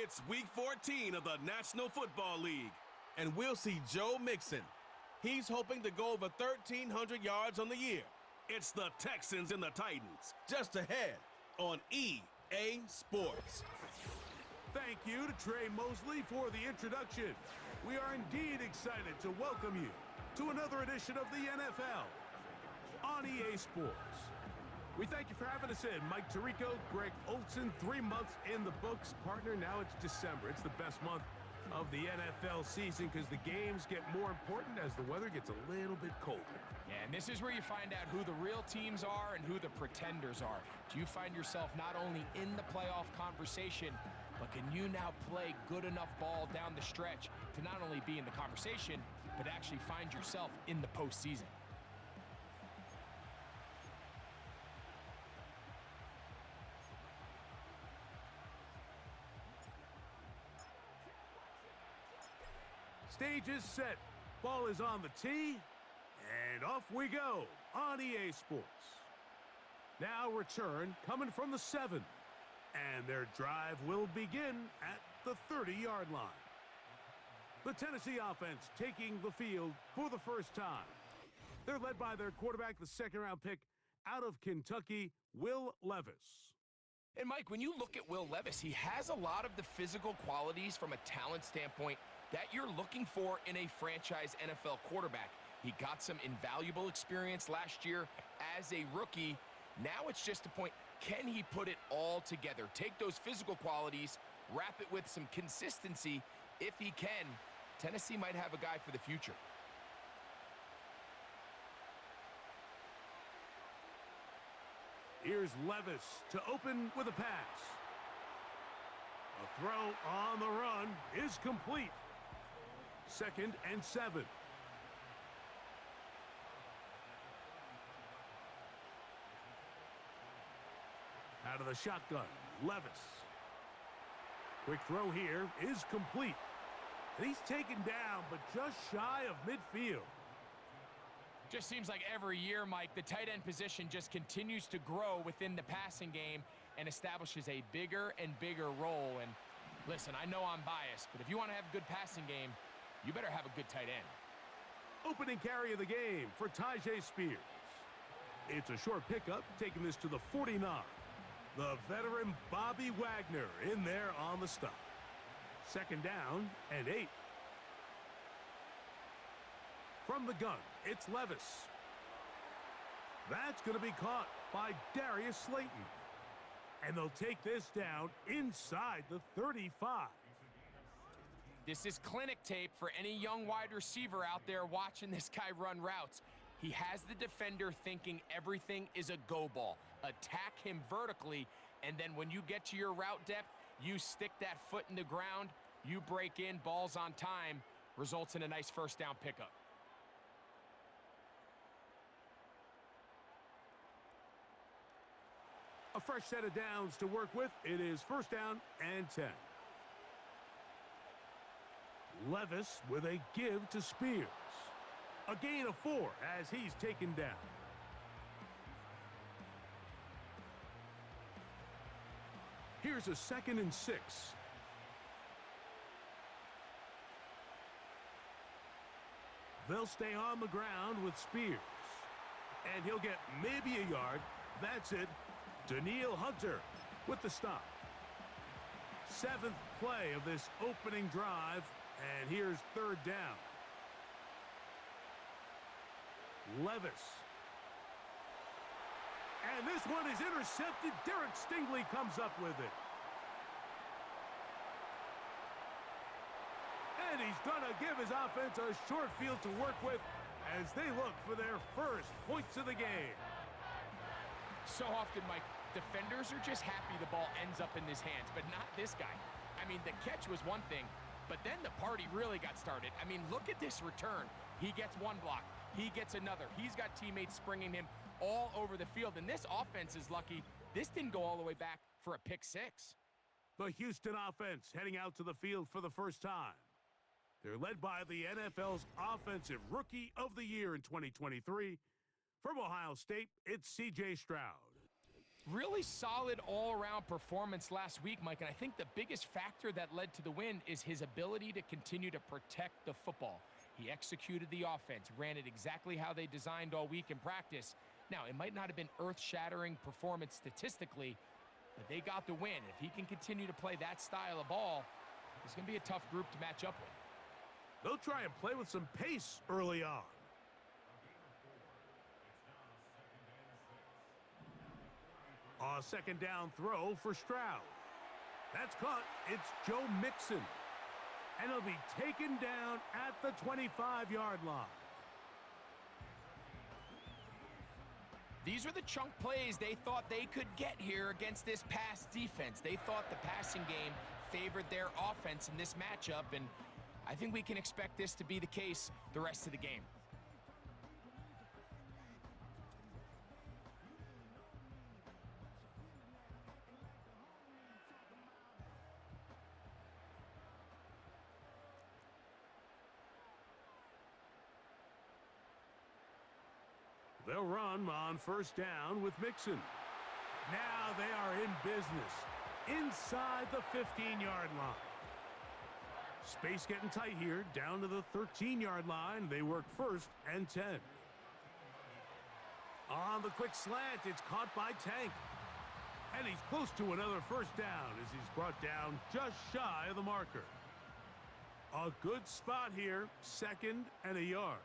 It's Week 14 of the National Football League, and we'll see Joe Mixon. He's hoping to go over 1,300 yards on the year. It's the Texans and the Titans, just ahead on EA Sports. Thank you to Trey Mosley for the introduction. We are indeed excited to welcome you to another edition of the NFL on EA Sports. We thank you for having us in. Mike Tirico, Greg Olson, 3 months in the books. Partner, now it's December. It's the best month of the NFL season because the games get more important as the weather gets a little bit colder. Yeah, and this is where you find out who the real teams are and who the pretenders are. Do you find yourself not only in the playoff conversation, but can you now play good enough ball down the stretch to not only be in the conversation, but actually find yourself in the postseason? Stage is set. Ball is on the tee. And off we go on EA Sports. Now return coming from the 7. And their drive will begin at the 30-yard line. The Tennessee offense taking the field for the first time. They're led by their quarterback, the second-round pick out of Kentucky, Will Levis. And Mike, when you look at Will Levis, he has a lot of the physical qualities from a talent standpoint that you're looking for in a franchise NFL quarterback. He got some invaluable experience last year as a rookie. Now it's just a point, can he put it all together? Take those physical qualities, wrap it with some consistency. If he can, Tennessee might have a guy for the future. Here's Levis to open with a pass. A throw on the run is complete. 2nd and 7. Out of the shotgun, Levis. Quick throw here is complete. And he's taken down, but just shy of midfield. Just seems like every year, Mike, the tight end position just continues to grow within the passing game and establishes a bigger and bigger role. And listen, I know I'm biased, but if you want to have a good passing game, you better have a good tight end. Opening carry of the game for Tyjae Spears. It's a short pickup, taking this to the 49. The veteran Bobby Wagner in there on the stop. 2nd down and 8. From the gun, it's Levis. That's going to be caught by Darius Slayton. And they'll take this down inside the 35. This is clinic tape for any young wide receiver out there watching this guy run routes. He has the defender thinking everything is a go ball. Attack him vertically, and then when you get to your route depth, you stick that foot in the ground, you break in, balls on time, results in a nice first down pickup. A fresh set of downs to work with. It is 1st down and 10. Levis with a give to Spears. A gain of 4 as he's taken down. Here's a 2nd and 6. They'll stay on the ground with Spears. And he'll get maybe a yard. That's it. Danielle Hunter with the stop. 7th play of this opening drive. And here's 3rd down. Levis. And this one is intercepted. Derek Stingley comes up with it. And he's going to give his offense a short field to work with as they look for their first points of the game. So often, Mike, defenders are just happy the ball ends up in his hands, but not this guy. I mean, the catch was one thing, but then the party really got started. I mean, look at this return. He gets one block. He gets another. He's got teammates springing him all over the field, and this offense is lucky this didn't go all the way back for a pick 6. The Houston offense heading out to the field for the first time. They're led by the NFL's Offensive Rookie of the Year in 2023. From Ohio State, it's C.J. Stroud. Really solid all-around performance last week, Mike, and I think the biggest factor that led to the win is his ability to continue to protect the football. He executed the offense, ran it exactly how they designed all week in practice. Now, it might not have been earth-shattering performance statistically, but they got the win. If he can continue to play that style of ball, it's going to be a tough group to match up with. They'll try and play with some pace early on. A second down throw for Stroud. That's caught. It's Joe Mixon. And he'll be taken down at the 25-yard line. These are the chunk plays they thought they could get here against this pass defense. They thought the passing game favored their offense in this matchup, and I think we can expect this to be the case the rest of the game. They'll run on first down with Mixon. Now they are in business inside the 15-yard line. Space getting tight here, down to the 13-yard line. They work first and 10. On the quick slant, it's caught by Tank. And he's close to another first down as he's brought down just shy of the marker. A good spot here, second and a yard.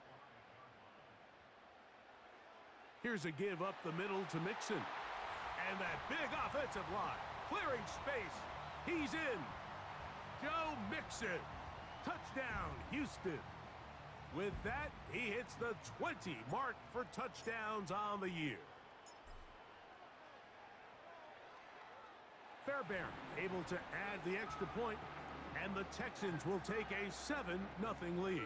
Here's a give up the middle to Mixon. And that big offensive line, clearing space. He's in. Joe Mixon. Touchdown, Houston. With that, he hits the 20 mark for touchdowns on the year. Fairbairn able to add the extra point, and the Texans will take a 7-0 lead.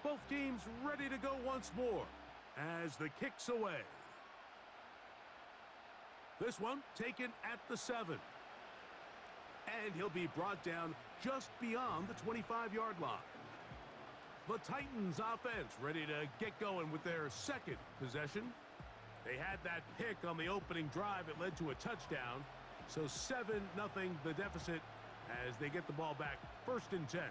Both teams ready to go once more as the kick's away. This one taken at the 7. And he'll be brought down just beyond the 25-yard line. The Titans offense ready to get going with their second possession. They had that pick on the opening drive. It led to a touchdown. So 7-0 the deficit as they get the ball back first and 10.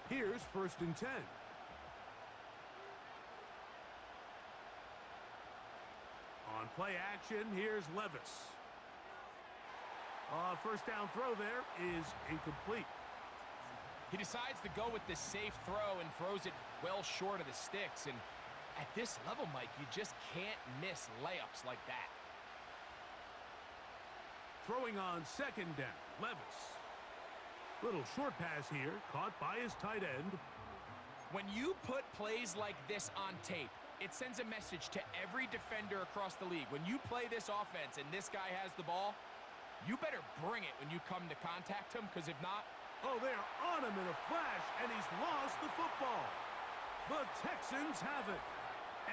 Here's first and 10. On play action, here's Levis. First down throw there is incomplete. He decides to go with the safe throw and throws it well short of the sticks. And at this level, Mike, you just can't miss layups like that. Throwing on second down, Levis. Little short pass here, caught by his tight end. When you put plays like this on tape, it sends a message to every defender across the league. When you play this offense and this guy has the ball, you better bring it when you come to contact him, because if not... Oh, they're on him in a flash, and he's lost the football. The Texans have it.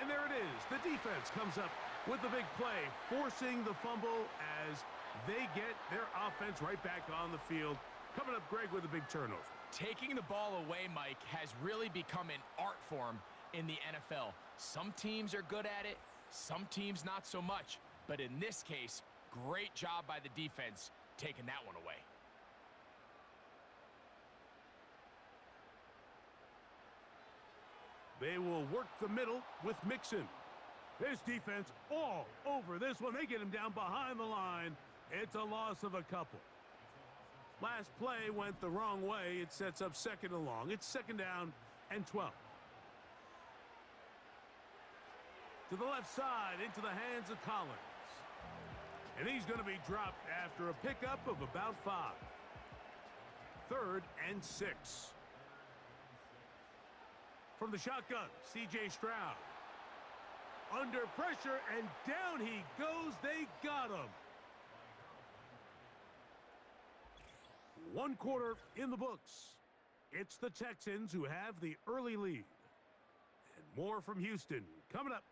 And there it is. The defense comes up with the big play, forcing the fumble as they get their offense right back on the field. Coming up, Greg, with a big turnover. Taking the ball away, Mike, has really become an art form in the NFL. Some teams are good at it, some teams not so much. But in this case, great job by the defense taking that one away. They will work the middle with Mixon. This defense all over this one. They get him down behind the line. It's a loss of a couple. Last play went the wrong way. It sets up second and long. It's second down and 12. To the left side, into the hands of Collins. And he's going to be dropped after a pickup of about 5. Third and 6. From the shotgun, C.J. Stroud. Under pressure, and down he goes. They got him. One quarter in the books. It's the Texans who have the early lead. And more from Houston coming up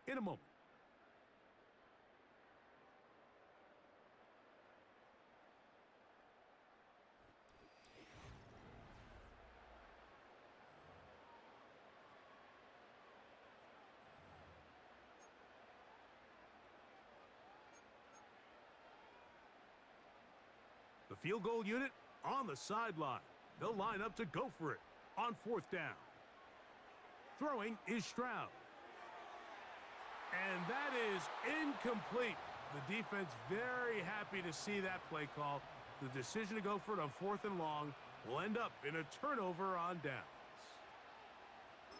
in a moment. field goal unit on the sideline. They'll line up to go for it on 4th down. Throwing is Stroud. And that is incomplete. The defense very happy to see that play call. The decision to go for it on 4th and long will end up in a turnover on downs.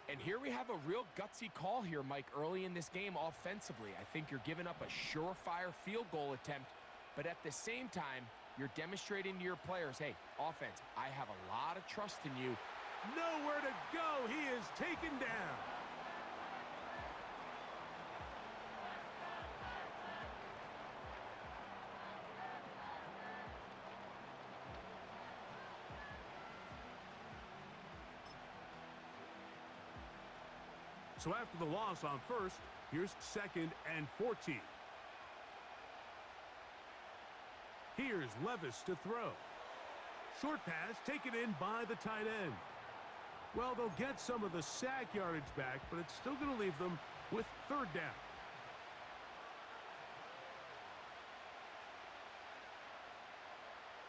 And here we have a real gutsy call here, Mike, early in this game offensively. I think you're giving up a surefire field goal attempt, but at the same time, you're demonstrating to your players, hey, offense, I have a lot of trust in you. Nowhere to go. He is taken down. So after the loss on 1st, here's 2nd and 14. Here's Levis to throw. Short pass taken in by the tight end. Well, they'll get some of the sack yardage back, but it's still going to leave them with 3rd down.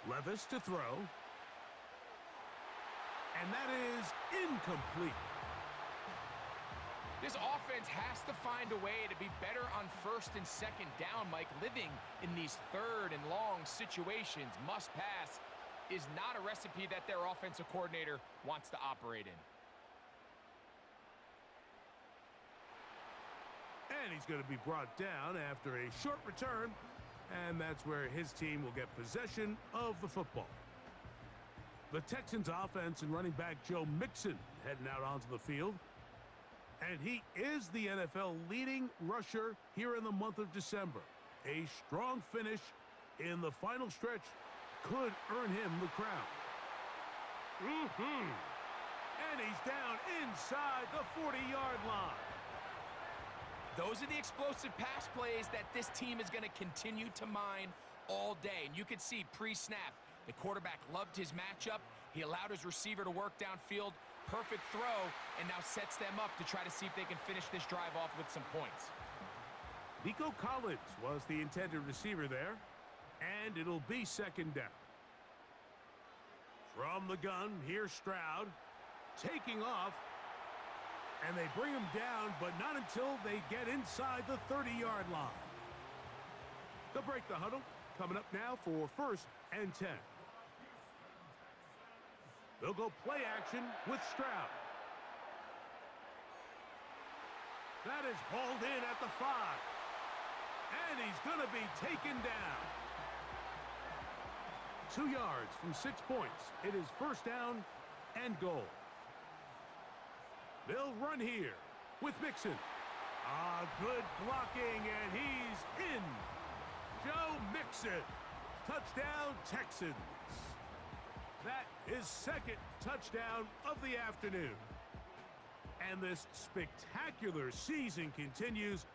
Levis to throw. And that is incomplete. This offense has to find a way to be better on 1st and 2nd down, Mike. Living in these 3rd and long situations, must pass, is not a recipe that their offensive coordinator wants to operate in. And he's going to be brought down after a short return, and that's where his team will get possession of the football. The Texans offense and running back Joe Mixon heading out onto the field. And he is the NFL leading rusher here in the month of December. A strong finish in the final stretch could earn him the crown. And he's down inside the 40-yard line. Those are the explosive pass plays that this team is going to continue to mine all day. And you could see pre-snap, the quarterback loved his matchup. He allowed his receiver to work downfield. Perfect throw, and now sets them up to try to see if they can finish this drive off with some points. Nico Collins was the intended receiver there, and it'll be 2nd down. From the gun, here's Stroud, taking off, and they bring him down, but not until they get inside the 30-yard line. They'll break the huddle, coming up now for 1st and 10. They'll go play action with Stroud. That is hauled in at the 5. And he's going to be taken down. 2 yards from 6 points. It is 1st down and goal. They'll run here with Mixon. Good blocking, and he's in. Joe Mixon. Touchdown, Texans. That is 2nd touchdown of the afternoon. And this spectacular season continues.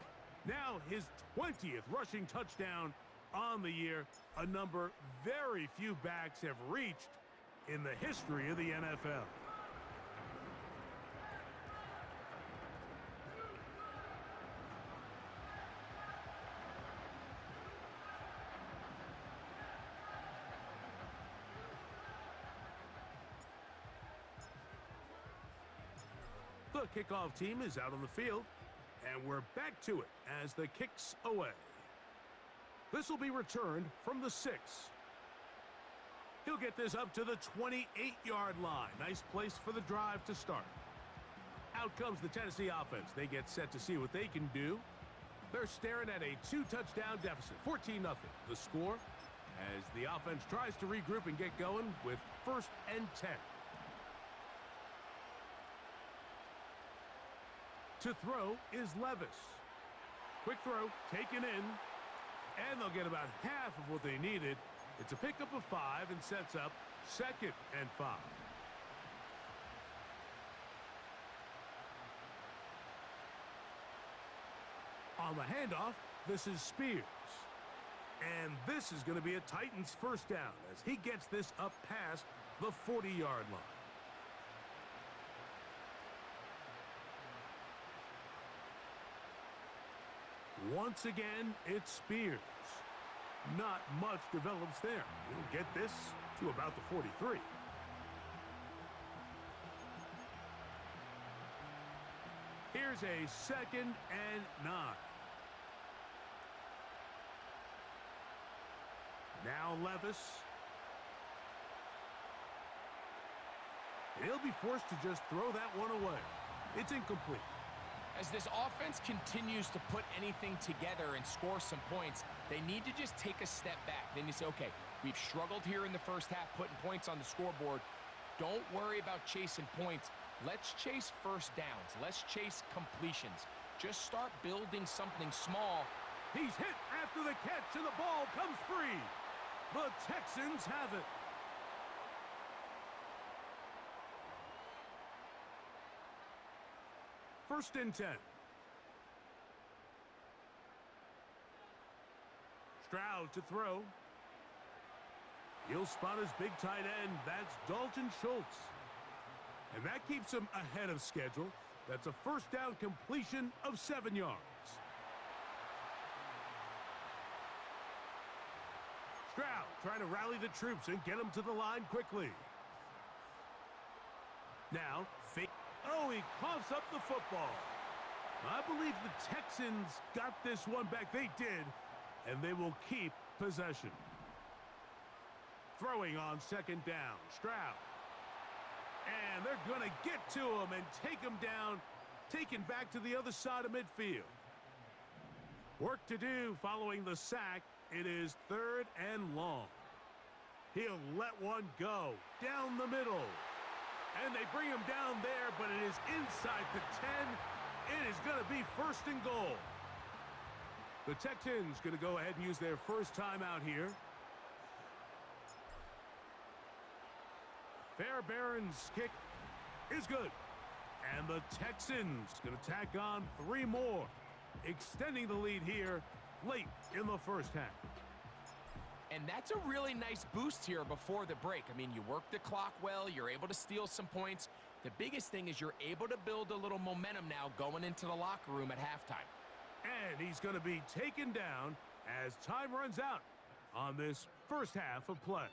Now his 20th rushing touchdown on the year, a number very few backs have reached in the history of the NFL. The kickoff team is out on the field, and we're back to it as the kick's away. This will be returned from the 6. He'll get this up to the 28-yard line. Nice place for the drive to start. Out comes the Tennessee offense. They get set to see what they can do. They're staring at a 2-touchdown deficit, 14-0. The score as the offense tries to regroup and get going with 1st and 10. To throw is Levis. Quick throw, taken in, and they'll get about half of what they needed. It's a pickup of 5 and sets up 2nd and 5. On the handoff, this is Spears. And this is going to be a Titans 1st down as he gets this up past the 40-yard line. Once again, it's Spears. Not much develops there. He'll get this to about the 43. Here's a 2nd and 9. Now Levis. He'll be forced to just throw that one away. It's incomplete. As this offense continues to put anything together and score some points, they need to just take a step back. Then you say, okay, we've struggled here in the first half putting points on the scoreboard. Don't worry about chasing points. Let's chase first downs. Let's chase completions. Just start building something small. He's hit after the catch, and the ball comes free. The Texans have it. First and 10. Stroud to throw. He'll spot his big tight end. That's Dalton Schultz. And that keeps him ahead of schedule. That's a first down completion of 7 yards. Stroud trying to rally the troops and get them to the line quickly. Now, fake. Oh, he coughs up the football. I believe the Texans got this one back. They did, and they will keep possession. Throwing on 2nd down, Stroud. And they're going to get to him and take him down, taken back to the other side of midfield. Work to do following the sack. It is 3rd and long. He'll let one go down the middle. And they bring him down there, but it is inside the 10. It is going to be 1st and goal. The Texans going to go ahead and use their first timeout here. Fairbairn's kick is good. And the Texans going to tack on 3 more, extending the lead here late in the first half. And that's a really nice boost here before the break. I mean, you work the clock well. You're able to steal some points. The biggest thing is you're able to build a little momentum now going into the locker room at halftime. And he's going to be taken down as time runs out on this first half of play.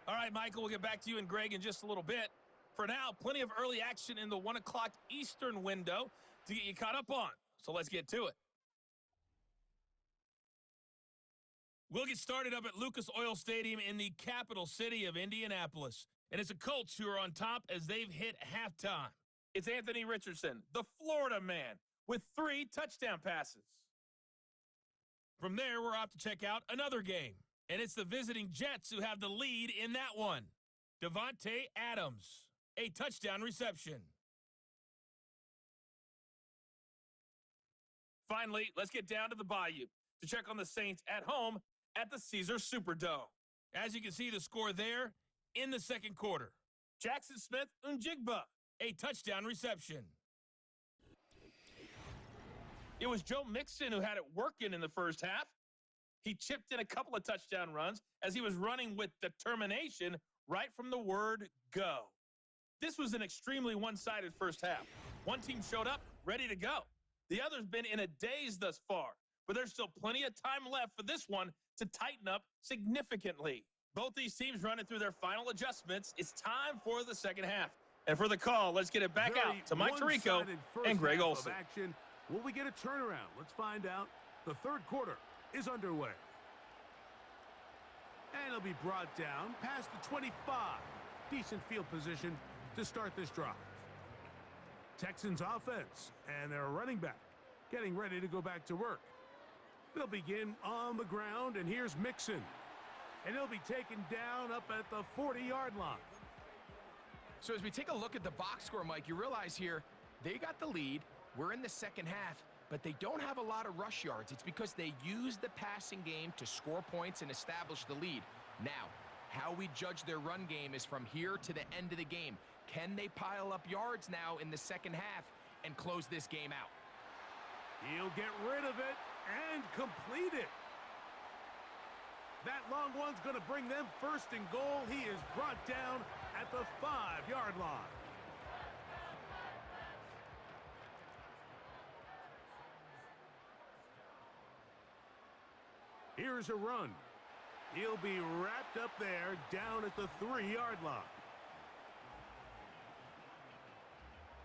All right, Michael, we'll get back to you and Greg in just a little bit. For now, plenty of early action in the 1 o'clock Eastern window to get you caught up on. So let's get to it. We'll get started up at Lucas Oil Stadium in the capital city of Indianapolis. And it's the Colts who are on top as they've hit halftime. It's Anthony Richardson, the Florida man, with 3 touchdown passes. From there, we're off to check out another game. And it's the visiting Jets who have the lead in that one. Devontae Adams, a touchdown reception. Finally, let's get down to the Bayou to check on the Saints at home at the Caesars Superdome. As you can see the score there in the second quarter. Jackson Smith-Njigba, a touchdown reception. It was Joe Mixon who had it working in the first half. He chipped in a couple of touchdown runs as he was running with determination right from the word go. This was an extremely one-sided first half. One team showed up ready to go. The other's been in a daze thus far, but there's still plenty of time left for this one to tighten up significantly. Both these teams running through their final adjustments. It's time for the second half. And for the call, let's get it back out to Mike Tirico and Greg Olsen. Action. Will we get a turnaround? Let's find out. The third quarter is underway. And it'll be brought down past the 25. Decent field position to start this drive. Texans offense and their running back getting ready to go back to work. They'll begin on the ground, and here's Mixon. And he'll be taken down up at the 40-yard line. So as we take a look at the box score, Mike, you realize here they got the lead. We're in the second half, but they don't have a lot of rush yards. It's because they use the passing game to score points and establish the lead. Now, how we judge their run game is from here to the end of the game. Can they pile up yards now in the second half and close this game out? He'll get rid of it and complete it. That long one's going to bring them first and goal. He is brought down at the 5-yard line. Here's a run. He'll be wrapped up there down at the 3-yard line.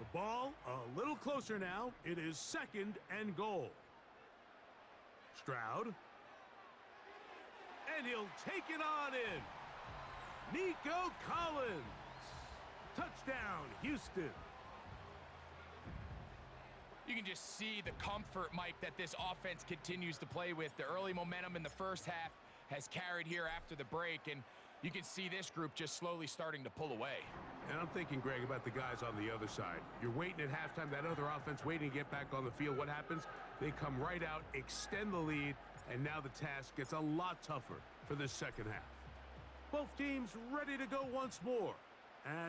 The ball a little closer now. It is 2nd and goal. Stroud. And he'll take it on in. Nico Collins. Touchdown, Houston. You can just see the comfort, Mike, that this offense continues to play with. The early momentum in the first half has carried here after the break, and you can see this group just slowly starting to pull away. And I'm thinking, Greg, about the guys on the other side. You're waiting at halftime, that other offense waiting to get back on the field. What happens? They come right out, extend the lead, and now the task gets a lot tougher for this second half. Both teams ready to go once more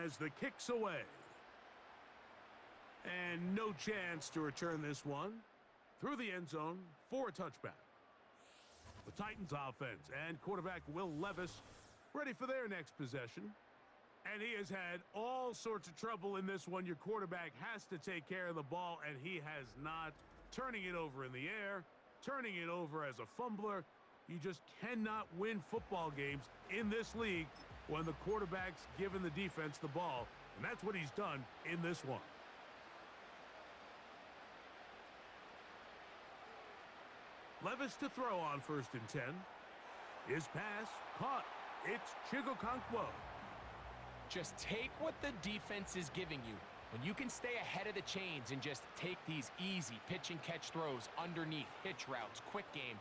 as the kick's away. And no chance to return this one through the end zone for a touchback. The Titans offense and quarterback Will Levis ready for their next possession. And he has had all sorts of trouble in this one. Your quarterback has to take care of the ball, and he has not. Turning it over in the air, turning it over as a fumbler. You just cannot win football games in this league when the quarterback's giving the defense the ball. And that's what he's done in this one. Levis to throw on 1st and 10. His pass caught. It's Chigokonkwo. Just take what the defense is giving you. When you can stay ahead of the chains and just take these easy pitch and catch throws underneath, hitch routes, quick game.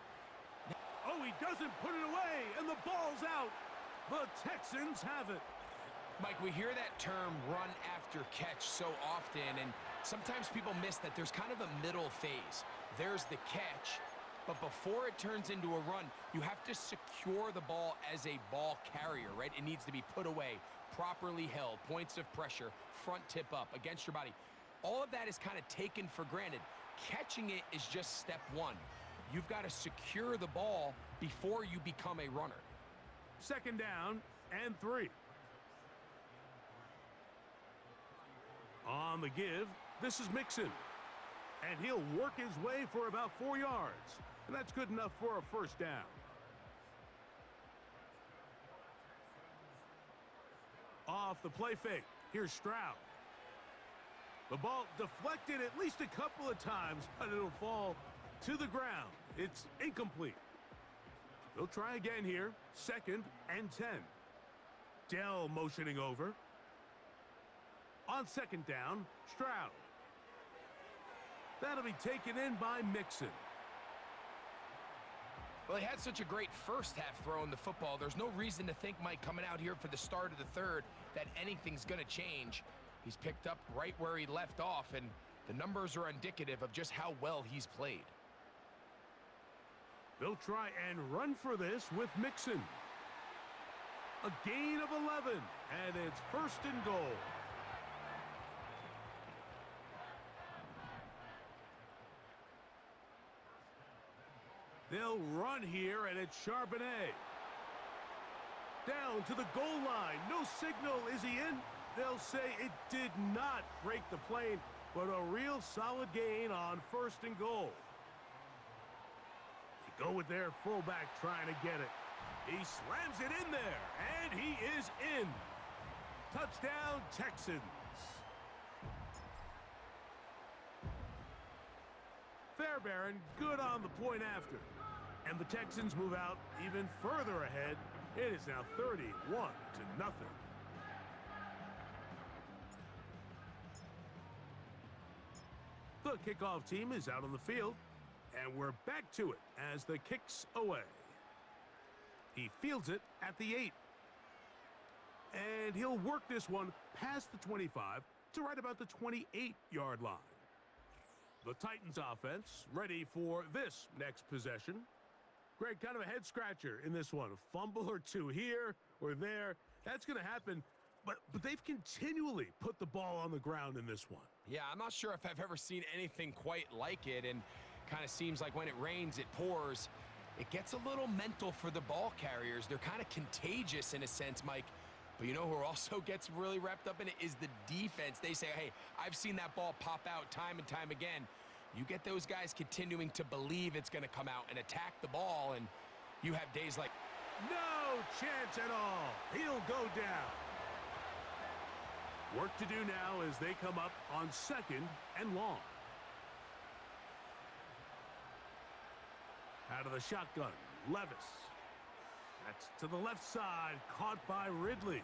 Oh, he doesn't put it away, and the ball's out. The Texans have it. Mike, we hear that term run after catch so often, and sometimes people miss that there's kind of a middle phase. There's the catch, but before it turns into a run, you have to secure the ball as a ball carrier, right? It needs to be put away, properly held, points of pressure, front tip up against your body. All of that is kind of taken for granted. Catching it is just step one. You've got to secure the ball before you become a runner. 2nd down and 3. On the give, this is Mixon. And he'll work his way for about 4 yards. And that's good enough for a 1st down. Off the play fake, here's Stroud. The ball deflected at least a couple of times, but it'll fall to the ground. It's incomplete. They'll try again here, 2nd and 10. Dell motioning over. On 2nd down, Stroud. That'll be taken in by Mixon. Well, he had such a great first half throwing the football. There's no reason to think, Mike, coming out here for the start of the 3rd, that anything's going to change. He's picked up right where he left off, and the numbers are indicative of just how well he's played. They'll try and run for this with Mixon. A gain of 11, and it's 1st and goal. They'll run here, and it's Charbonnet. Down to the goal line. No signal. Is he in? They'll say it did not break the plane, but a real solid gain on 1st and goal. They go with their fullback trying to get it. He slams it in there, and he is in. Touchdown, Texans. Fairbairn good on the point after. And the Texans move out even further ahead. It is now 31-0. The kickoff team is out on the field, and we're back to it as the kick's away. He fields it at the 8. And he'll work this one past the 25 to right about the 28-yard line. The Titans offense ready for this next possession. Greg, kind of a head-scratcher in this one. A fumble or two here or there. That's going to happen, but they've continually put the ball on the ground in this one. Yeah, I'm not sure if I've ever seen anything quite like it, and kind of seems like when it rains, it pours. It gets a little mental for the ball carriers. They're kind of contagious in a sense, Mike. But you know who also gets really wrapped up in it is the defense. They say, hey, I've seen that ball pop out time and time again. You get those guys continuing to believe it's going to come out and attack the ball, and You have days like... No chance at all. He'll go down. Work to do now as they come up on 2nd and long. Out of the shotgun, Levis. That's to the left side, caught by Ridley.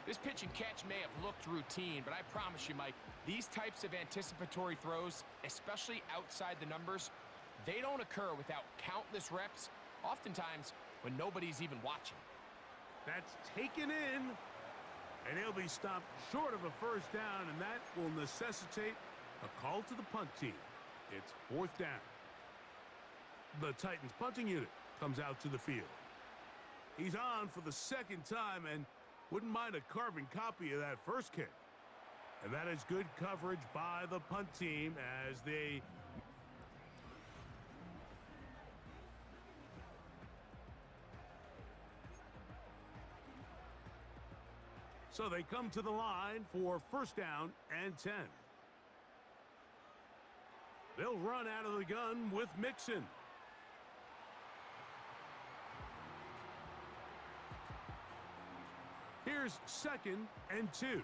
This pitch and catch may have looked routine, but I promise you, Mike, these types of anticipatory throws, especially outside the numbers, they don't occur without countless reps, oftentimes when nobody's even watching. That's taken in, and he'll be stopped short of a first down, and that will necessitate a call to the punt team. It's 4th down. The Titans punting unit comes out to the field. He's on for the 2nd time and wouldn't mind a carbon copy of that first kick. And that is good coverage by the punt team as they... So they come to the line for 1st down and 10. They'll run out of the gun with Mixon. Here's 2nd and 2.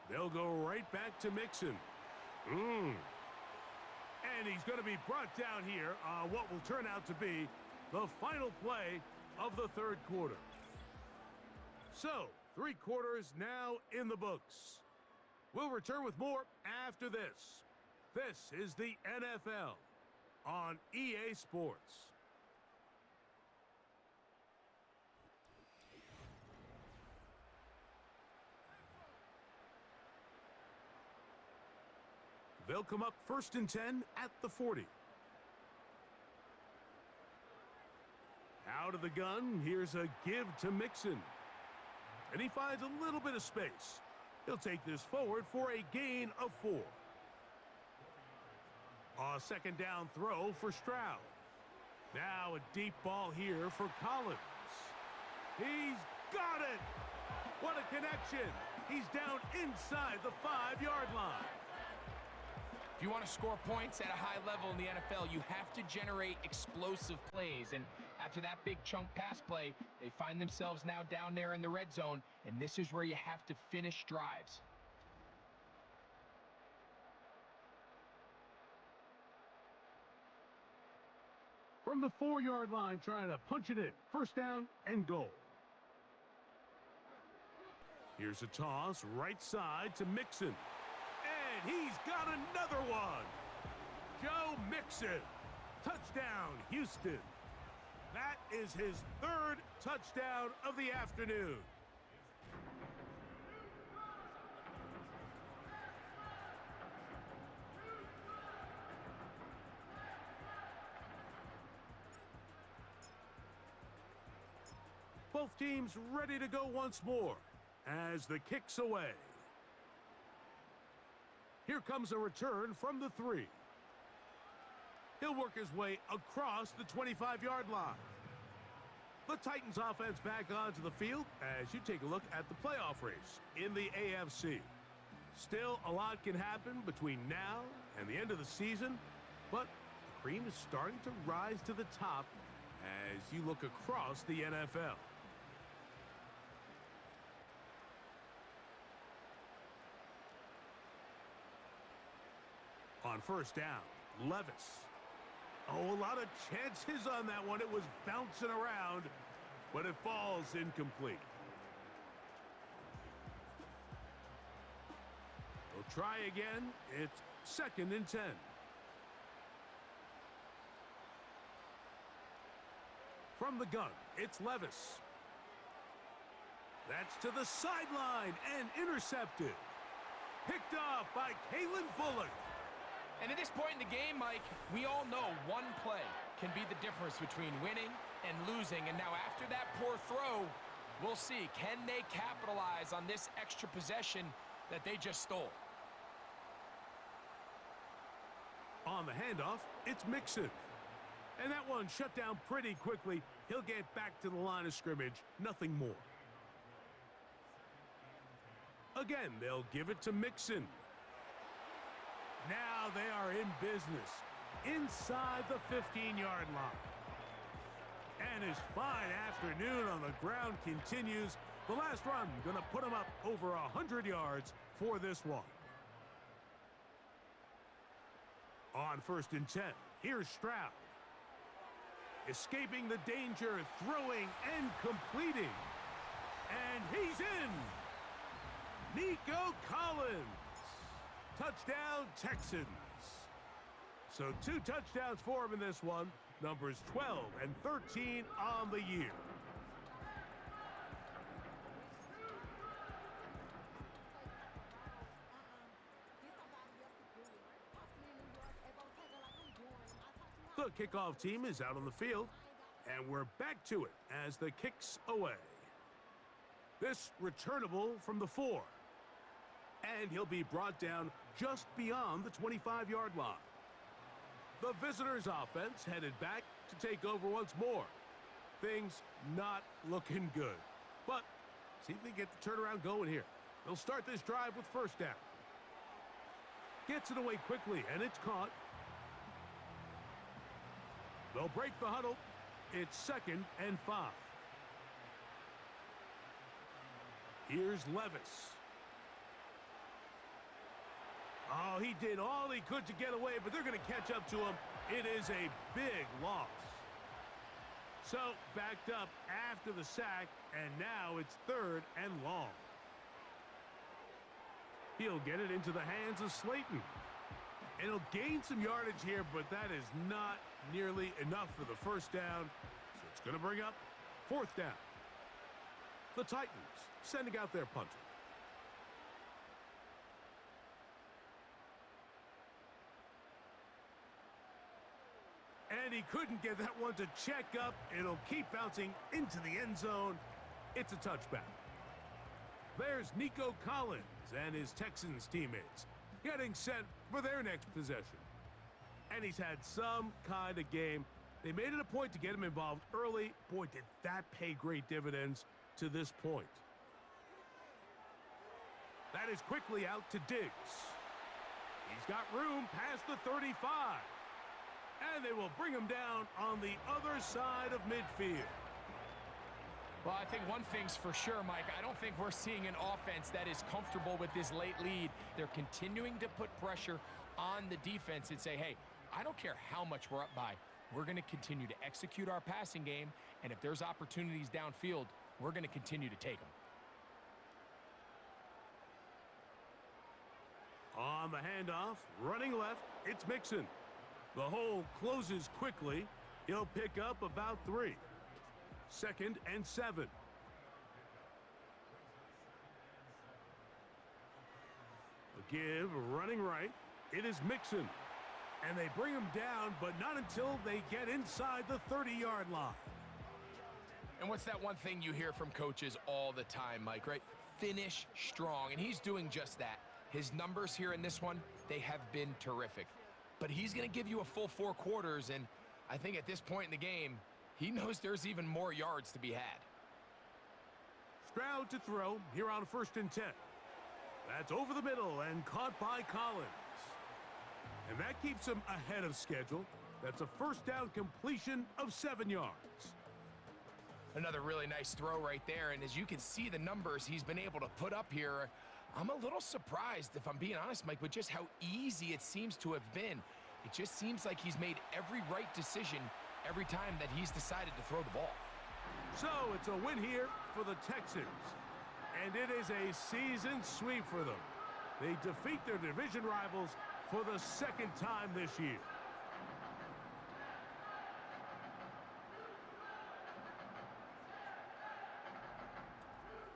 They'll go right back to Mixon. And he's going to be brought down here on what will turn out to be the final play of the 3rd quarter. So, 3 quarters now in the books. We'll return with more after this. This is the NFL on EA Sports. They'll come up 1st and 10 at the 40. Out of the gun, here's a give to Mixon. And he finds a little bit of space. He'll take this forward for a gain of 4. A 2nd down throw for Stroud. Now a deep ball here for Collins. He's got it! What a connection! He's down inside the 5-yard line. If you want to score points at a high level in the NFL, you have to generate explosive plays. And after that big chunk pass play, they find themselves now down there in the red zone, and this is where you have to finish drives. From the 4-yard line, trying to punch it in. 1st down and goal. Here's a toss, right side to Mixon. And he's got another one. Joe Mixon. Touchdown, Houston. That is his 3rd touchdown of the afternoon. Both teams ready to go once more as the kick's away. Here comes a return from the 3. He'll work his way across the 25-yard line. The Titans offense back onto the field as you take a look at the playoff race in the AFC. Still, a lot can happen between now and the end of the season, but the cream is starting to rise to the top as you look across the NFL. On 1st down, Levis. Oh, a lot of chances on that one. It was bouncing around, but it falls incomplete. They'll try again. It's 2nd and 10. From the gun, it's Levis. That's to the sideline and intercepted. Picked off by Kalen Bullock. And at this point in the game, Mike, we all know one play can be the difference between winning and losing. And now after that poor throw, we'll see. Can they capitalize on this extra possession that they just stole? On the handoff, it's Mixon. And that one shut down pretty quickly. He'll get back to the line of scrimmage, nothing more. Again, they'll give it to Mixon. Now they are in business. inside the 15-yard line. And his fine afternoon on the ground continues. The last run going to put him up over 100 yards for this one. On 1st and 10, here's Stroud. Escaping the danger, throwing and completing. And he's in. Nico Collins. Touchdown, Texans. So 2 touchdowns for him in this one. Numbers 12 and 13 on the year. The kickoff team is out on the field, and we're back to it as the kick's away. This returnable from the 4, and he'll be brought down just beyond the 25-yard line. The visitors' offense headed back to take over once more. Things not looking good, but see if they get the turnaround going here. They'll start this drive with 1st down. Gets it away quickly, and it's caught. They'll break the huddle. It's 2nd and 5. Here's Levis. Oh, he did all he could to get away, but they're going to catch up to him. It is a big loss. So, backed up after the sack, and now it's 3rd and long. He'll get it into the hands of Slayton. And he'll gain some yardage here, but that is not nearly enough for the 1st down. So it's going to bring up 4th down. The Titans sending out their punter. And he couldn't get that one to check up. It'll keep bouncing into the end zone. It's a touchback. There's Nico Collins and his Texans teammates getting set for their next possession. And he's had some kind of game. They made it a point to get him involved early. Boy, did that pay great dividends to this point. That is quickly out to Diggs. He's got room past the 35. And they will bring him down on the other side of midfield. Well, I think one thing's for sure, Mike. I don't think we're seeing an offense that is comfortable with this late lead. They're continuing to put pressure on the defense and say, hey, I don't care how much we're up by. We're going to continue to execute our passing game, and if there's opportunities downfield, we're going to continue to take them. On the handoff, running left, it's Mixon. The hole closes quickly. He'll pick up about 3. 2nd and 7. A give, running right. It is Mixon. And they bring him down, but not until they get inside the 30-yard line. And what's that one thing you hear from coaches all the time, Mike, right? Finish strong, and he's doing just that. His numbers here in this one, they have been terrific. But he's going to give you a full 4 quarters, and I think at this point in the game, he knows there's even more yards to be had. Stroud to throw here on 1st and 10. That's over the middle and caught by Collins. And that keeps him ahead of schedule. That's a 1st down completion of 7 yards. Another really nice throw right there, and as you can see the numbers he's been able to put up here, I'm a little surprised, if I'm being honest, Mike, with just how easy it seems to have been. It just seems like he's made every right decision every time that he's decided to throw the ball. So it's a win here for the Texans. And it is a season sweep for them. They defeat their division rivals for the 2nd time this year.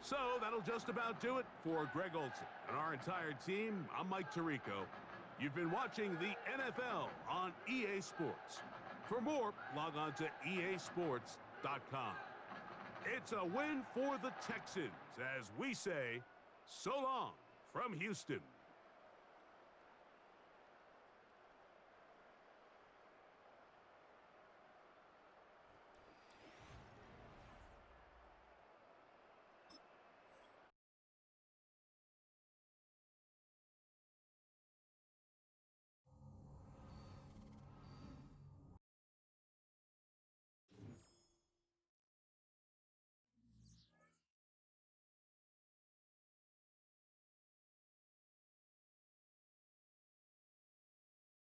So that'll just about do it for Greg Olsen and our entire team. I'm Mike Tirico. You've been watching the NFL on EA Sports. For more, log on to easports.com. It's a win for the Texans as we say, so long from Houston.